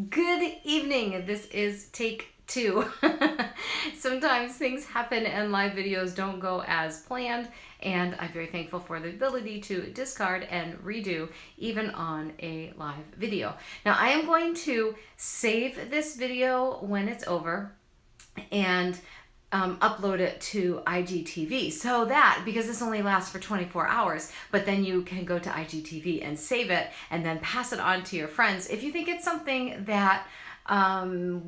Good evening. This is take two. Sometimes things happen and live videos don't go as planned, and I'm very thankful for the ability to discard and redo even on a live video. Now, I am going to save this video when it's over and upload it to IGTV, so that, because this only lasts for 24 hours, but then you can go to IGTV and save it and then pass it on to your friends if you think it's something that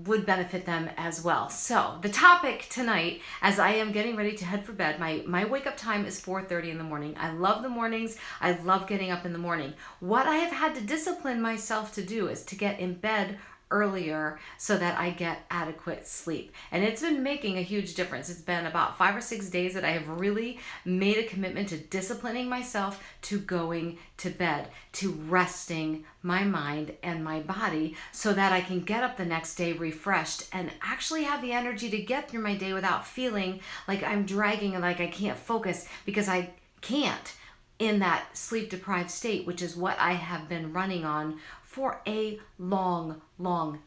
would benefit them as well. So the topic tonight, as I am getting ready to head for bed, my wake up time is 4:30 in the morning. I love the mornings. I love getting up in the morning. What I have had to discipline myself to do is to get in bed earlier so that I get adequate sleep. And it's been making a huge difference. It's been about 5 or 6 days that I have really made a commitment to disciplining myself to going to bed, to resting my mind and my body so that I can get up the next day refreshed and actually have the energy to get through my day without feeling like I'm dragging and like I can't focus, because I can't in that sleep deprived state, which is what I have been running on for a long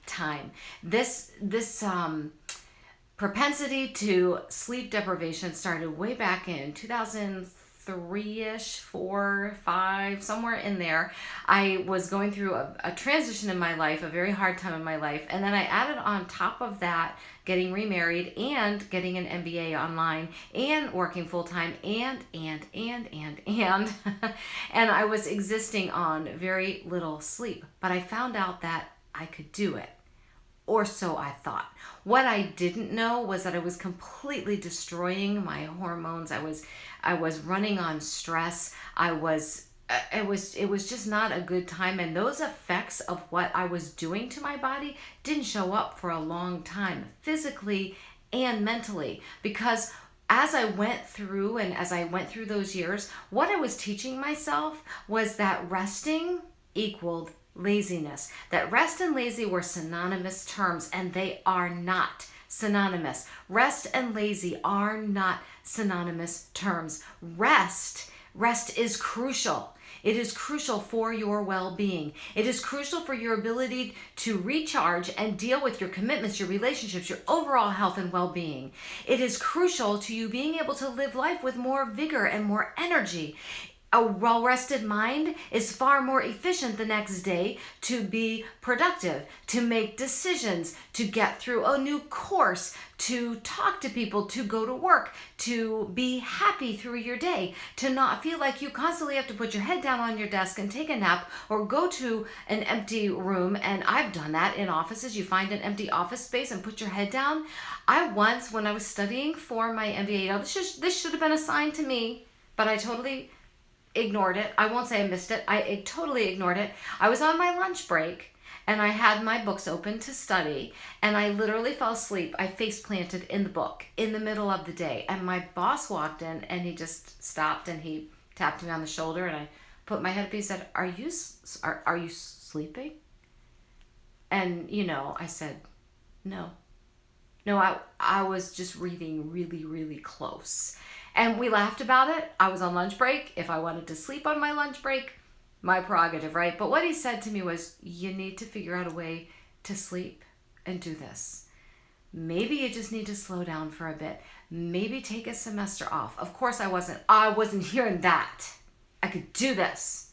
time. This propensity to sleep deprivation started way back in 2003-ish, 4, 5, somewhere in there. I was going through a transition in my life, a very hard time in my life, and then I added on top of that getting remarried and getting an MBA online and working full-time and and I was existing on very little sleep. But I found out that I could do it, or so I thought. What I didn't know was that I was completely destroying my hormones. I was running on stress. It was just not a good time, and those effects of what I was doing to my body didn't show up for a long time, physically and mentally, because as I went through those years, what I was teaching myself was that resting equaled laziness. That rest and lazy were synonymous terms, and they are not synonymous. Rest and lazy are not synonymous terms. Rest is crucial. It is crucial for your well-being. It is crucial for your ability to recharge and deal with your commitments, your relationships, your overall health and well-being. It is crucial to you being able to live life with more vigor and more energy. A well-rested mind is far more efficient the next day to be productive, to make decisions, to get through a new course, to talk to people, to go to work, to be happy through your day, to not feel like you constantly have to put your head down on your desk and take a nap or go to an empty room. And I've done that in offices. You find an empty office space and put your head down. I once, when I was studying for my MBA, now this should have been assigned to me, but I totally ignored it. I won't say I missed it. I totally ignored it. I was on my lunch break and I had my books open to study, and I literally fell asleep. I face planted in the book in the middle of the day, and my boss walked in and he just stopped and he tapped me on the shoulder, and I put my head up. He said, are you sleeping? And I said, no, I was just reading really close. And we laughed about it. I was on lunch break. If I wanted to sleep on my lunch break, my prerogative, right? But what he said to me was, you need to figure out a way to sleep and do this. Maybe you just need to slow down for a bit. Maybe take a semester off. Of course I wasn't hearing that. I could do this.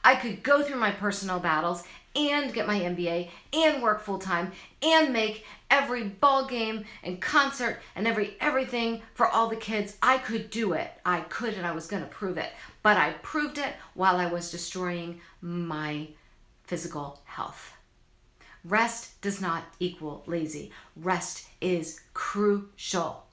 I could go through my personal battles and get my MBA and work full-time and make every ball game and concert and everything for all the kids. I could do it. I could, and I was going to prove it. But I proved it while I was destroying my physical health. Rest does not equal lazy. Rest is crucial.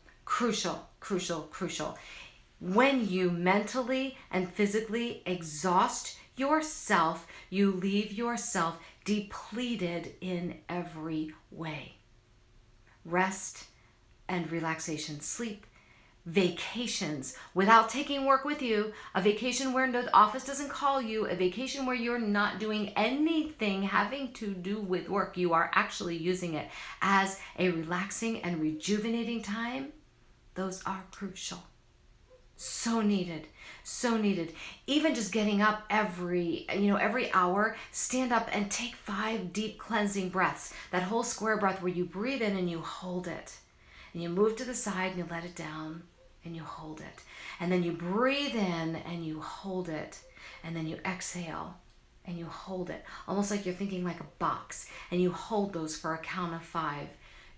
When you mentally and physically exhaust yourself, you leave yourself depleted in every way. Rest and relaxation, sleep, vacations without taking work with you, a vacation where the office doesn't call you, a vacation where you're not doing anything having to do with work. You are actually using it as a relaxing and rejuvenating time. Those are crucial. So needed. So needed. Even just getting up every hour, stand up and take 5 deep cleansing breaths. That whole square breath where you breathe in and you hold it. And you move to the side and you let it down and you hold it. And then you breathe in and you hold it. And then you exhale and you hold it. Almost like you're thinking like a box. And you hold those for a count of 5.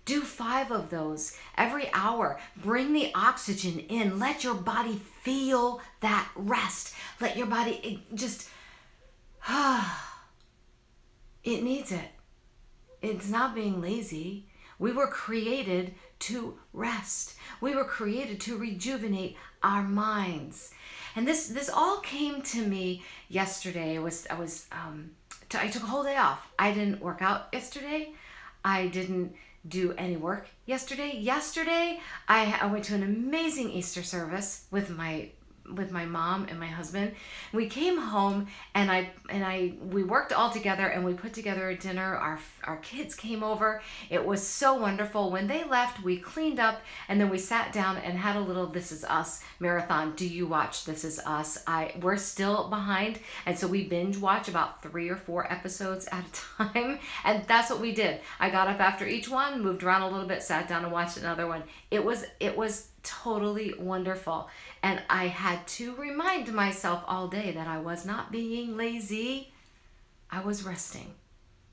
Do 5 of those every hour. Bring the oxygen in. Let your body feel that rest. Let your body it needs it. It's not being lazy. We were created to rest. We were created to rejuvenate our minds. And this all came to me yesterday. I took a whole day off. I didn't work out yesterday. I didn't do any work yesterday. Yesterday, I went to an amazing Easter service with my mom and my husband. We came home and we worked all together and we put together a dinner. Our kids came over. It was so wonderful. When they left, we cleaned up and then we sat down and had a little This Is Us marathon. Do you watch This Is Us? We're still behind, and so we binge watch about 3 or 4 episodes at a time, and that's what we did. I got up after each one, moved around a little bit, sat down and watched another one. It was totally wonderful. And I had to remind myself all day that I was not being lazy. I was resting.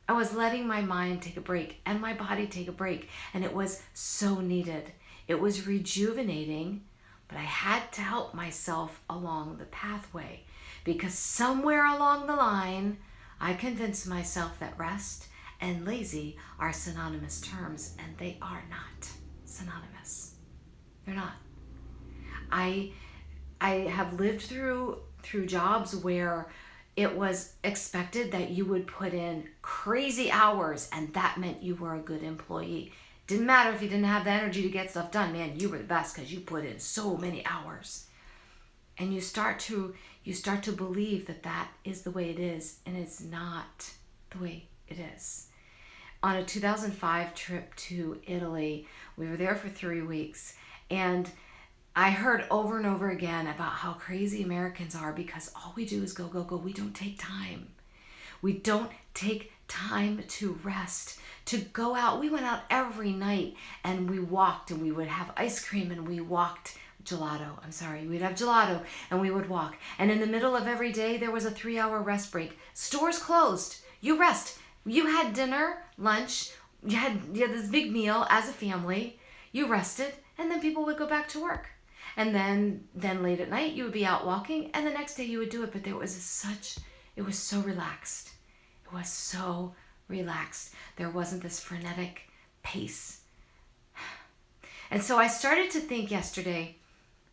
I was letting my mind take a break and my body take a break. And it was so needed. It was rejuvenating, but I had to help myself along the pathway because somewhere along the line, I convinced myself that rest and lazy are synonymous terms, and they are not synonymous. They're not. I have lived through jobs where it was expected that you would put in crazy hours, and that meant you were a good employee. Didn't matter if you didn't have the energy to get stuff done, man, you were the best because you put in so many hours. And you start to believe that is the way it is, and it's not the way it is. On a 2005 trip to Italy, we were there for 3 weeks, and I heard over and over again about how crazy Americans are because all we do is go, go, go. We don't take time. We don't take time to rest, to go out. We went out every night and we walked, and we would have ice cream and we walked we'd have gelato and we would walk. And in the middle of every day, there was a 3-hour rest break. Stores closed. You rest. You had dinner, lunch, you had this big meal as a family. You rested, and then people would go back to work. And then late at night, you would be out walking, and the next day you would do it. But it was so relaxed. It was so relaxed. There wasn't this frenetic pace. And so I started to think yesterday,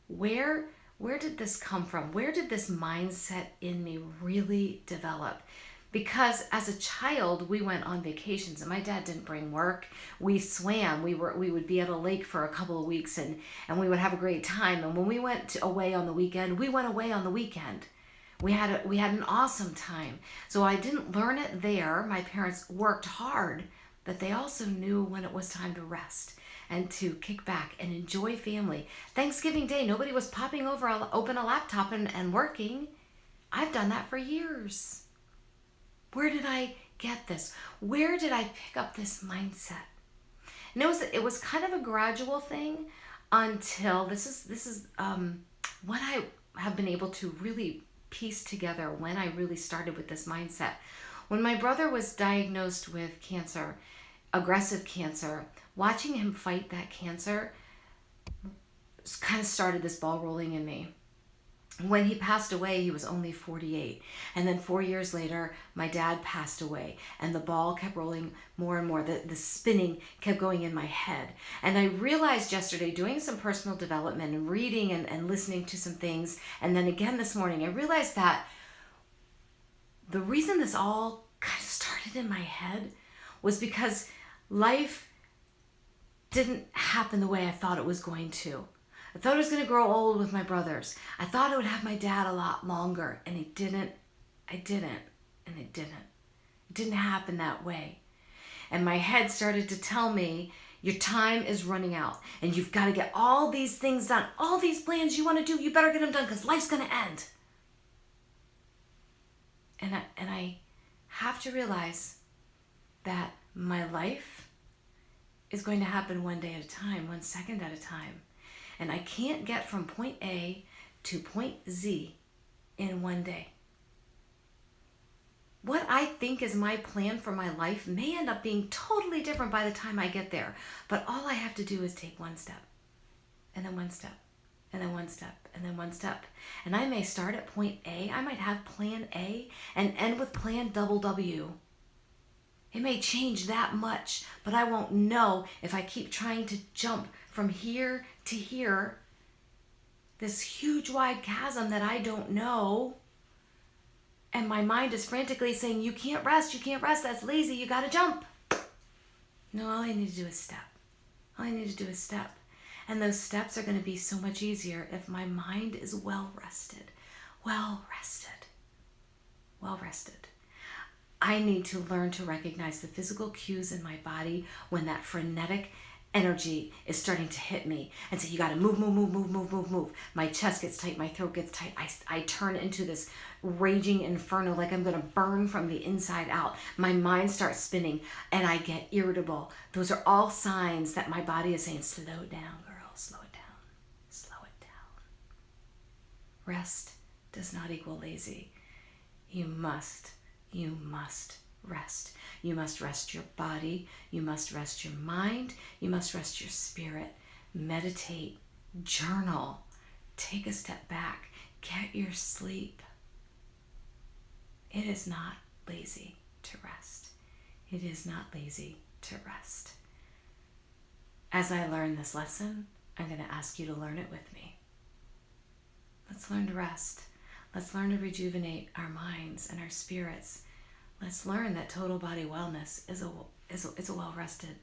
where did this come from? Where did this mindset in me really develop? Because as a child, we went on vacations and my dad didn't bring work. We swam. We would be at a lake for a couple of weeks and we would have a great time. And when we went away on the weekend, we went away on the weekend. We had an awesome time. So I didn't learn it there. My parents worked hard, but they also knew when it was time to rest and to kick back and enjoy family. Thanksgiving Day, nobody was popping over, open a laptop and working. I've done that for years. Where did I get this? Where did I pick up this mindset? And it was kind of a gradual thing until this is what I have been able to really piece together when I really started with this mindset. When my brother was diagnosed with cancer, aggressive cancer, watching him fight that cancer kind of started this ball rolling in me. When he passed away, he was only 48. And then 4 years later, my dad passed away. And the ball kept rolling more and more. The spinning kept going in my head. And I realized yesterday, doing some personal development and reading and listening to some things, and then again this morning, I realized that the reason this all kind of started in my head was because life didn't happen the way I thought it was going to. I thought I was going to grow old with my brothers. I thought I would have my dad a lot longer, and it didn't. It didn't happen that way. And my head started to tell me, Your time is running out and you've got to get all these things done. All these plans you want to do, you better get them done because life's going to end. And I have to realize that my life is going to happen one day at a time, 1 second at a time. And I can't get from point A to point Z in one day. What I think is my plan for my life may end up being totally different by the time I get there. But all I have to do is take one step, and then one step, and then one step, and then one step. And I may start at point A. I might have plan A and end with plan double W. It may change that much, but I won't know if I keep trying to jump from here to here, this huge wide chasm that I don't know. And my mind is frantically saying, you can't rest, that's lazy, you gotta jump. No, all I need to do is step. All I need to do is step. And those steps are gonna be so much easier if my mind is well rested. Well rested. Well rested. I need to learn to recognize the physical cues in my body when that frenetic energy is starting to hit me and say, you got to move, move, move, move, move, move, move. My chest gets tight, my throat gets tight. I turn into this raging inferno, like I'm going to burn from the inside out. My mind starts spinning and I get irritable. Those are all signs that my body is saying, slow down, girl, slow it down, slow it down. Rest does not equal lazy. You must rest. You must rest your body. You must rest your mind. You must rest your spirit. Meditate. Journal. Take a step back. Get your sleep. It is not lazy to rest. It is not lazy to rest. As I learn this lesson, I'm going to ask you to learn it with me. Let's learn to rest. Let's learn to rejuvenate our minds and our spirits. Let's learn that total body wellness is a well-rested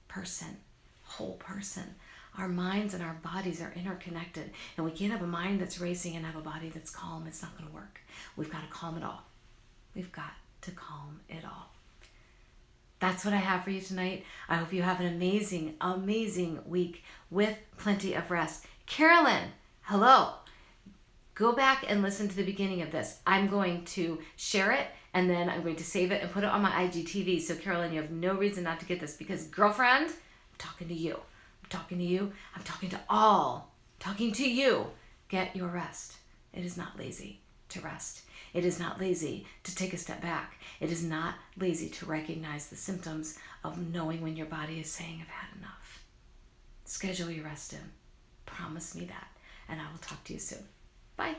person, whole person. Our minds and our bodies are interconnected, and we can't have a mind that's racing and have a body that's calm. It's not going to work. We've got to calm it all. We've got to calm it all. That's what I have for you tonight. I hope you have an amazing, amazing week with plenty of rest. Carolyn, hello. Go back and listen to the beginning of this. I'm going to share it and then I'm going to save it and put it on my IGTV. So Carolyn, you have no reason not to get this because girlfriend, I'm talking to you. I'm talking to you. I'm talking to all. I'm talking to you. Get your rest. It is not lazy to rest. It is not lazy to take a step back. It is not lazy to recognize the symptoms of knowing when your body is saying, I've had enough. Schedule your rest in. Promise me that. And I will talk to you soon. Bye.